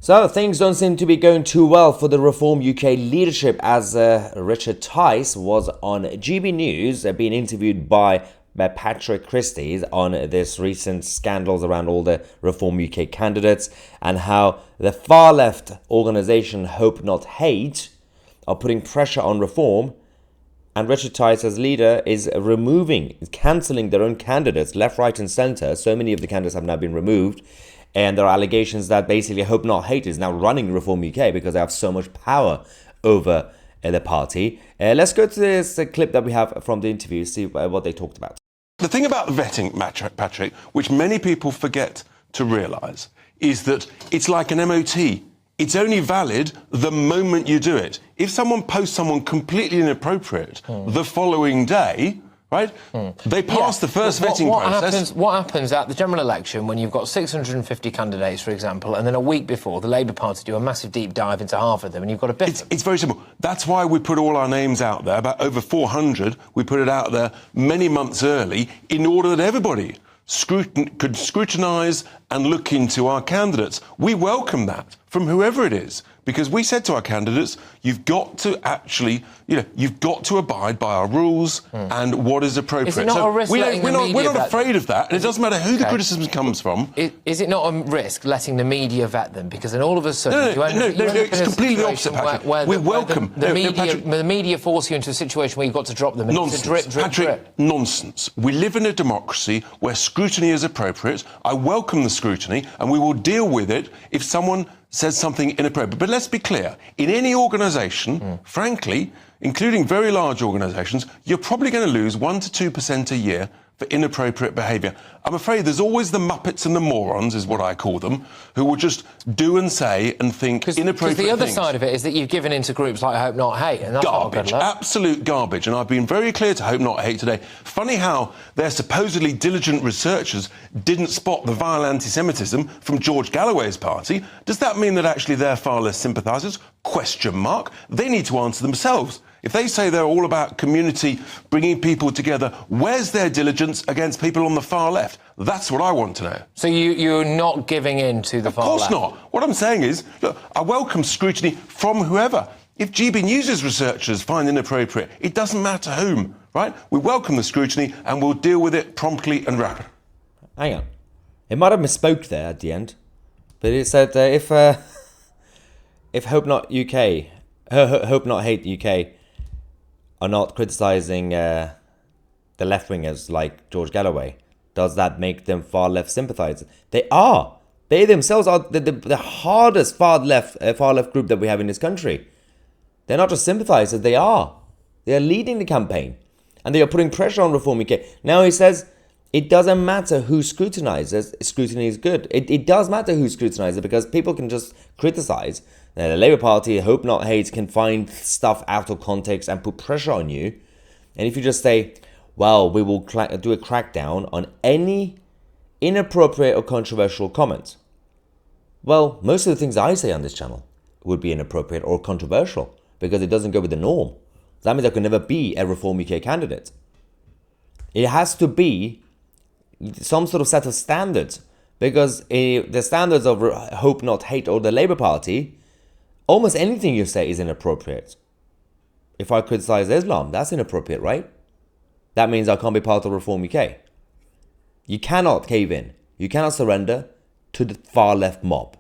So things don't seem to be going too well for the Reform UK leadership as Richard Tice was on GB News being interviewed by Patrick Christie's on this recent scandals around all the Reform UK candidates and how the far left organisation Hope Not Hate are putting pressure on reform, and Richard Tice as leader is cancelling their own candidates left, right and centre. So many of the candidates have now been removed. And there are allegations that basically Hope Not Hate is now running Reform UK because they have so much power over the party. Let's go to this clip that we have from the interview, see what they talked about. The thing about vetting, Patrick, which many people forget to realise, is that it's like an MOT. It's only valid the moment you do it. If someone posts someone completely inappropriate the following day, right? They pass the first vetting process. What happens at the general election when you've got 650 candidates, for example, and then a week before the Labour Party do a massive deep dive into half of them and you've got to biff them? It's very simple. That's why we put all our names out there, about over 400. We put it out there many months early in order that everybody could scrutinise and look into our candidates. We welcome that from whoever it is, because we said to our candidates, you've got to actually, you've got to abide by our rules and what is appropriate. Is it not a risk letting the media we're not afraid of that, and it doesn't matter who the criticism comes from. Is it not a risk letting the media vet them? Because then all of a sudden No, it's completely the opposite, Patrick. We welcome the media force you into a situation where you've got to drop them. Nonsense, Patrick. Nonsense. We live in a democracy where scrutiny is appropriate. I welcome the scrutiny, and we will deal with it if someone says something inappropriate. But let's be clear, in any organisation, frankly, including very large organisations, you're probably going to lose 1 to 2% a year for inappropriate behaviour. I'm afraid there's always the muppets and the morons, is what I call them, who will just do and say and think inappropriate things. Because the other side of it is that you've given into groups like Hope Not Hate, and that's garbage, absolute garbage. And I've been very clear to Hope Not Hate today. Funny how their supposedly diligent researchers didn't spot the vile anti-Semitism from George Galloway's party. Does that mean that actually they're far less sympathisers? Question mark. They need to answer themselves. If they say they're all about community, bringing people together, where's their diligence against people on the far left? That's what I want to know. So you're not giving in to the far left? Of course not. What I'm saying is, look, I welcome scrutiny from whoever. If GB News' researchers find inappropriate, it doesn't matter whom, right? We welcome the scrutiny and we'll deal with it promptly and rapidly. Hang on. It might have misspoke there at the end, but it said if Hope Not Hate UK are not criticising the left-wingers like George Galloway, does that make them far-left sympathisers? They are. They themselves are the hardest far-left group that we have in this country. They're not just sympathisers, they are. They are leading the campaign. And they are putting pressure on Reform UK. Now he says, it doesn't matter who scrutinises, scrutiny is good. It does matter who scrutinises because people can just criticise. The Labour Party, Hope Not Hate, can find stuff out of context and put pressure on you. And if you just say, well, we will do a crackdown on any inappropriate or controversial comment. Well, most of the things I say on this channel would be inappropriate or controversial because it doesn't go with the norm. That means there could never be a Reform UK candidate. It has to be some sort of set of standards because the standards of Hope Not Hate or the Labour Party, almost anything you say is inappropriate. If I criticise Islam, that's inappropriate, right? That means I can't be part of Reform UK. You cannot cave in. You cannot surrender to the far left mob.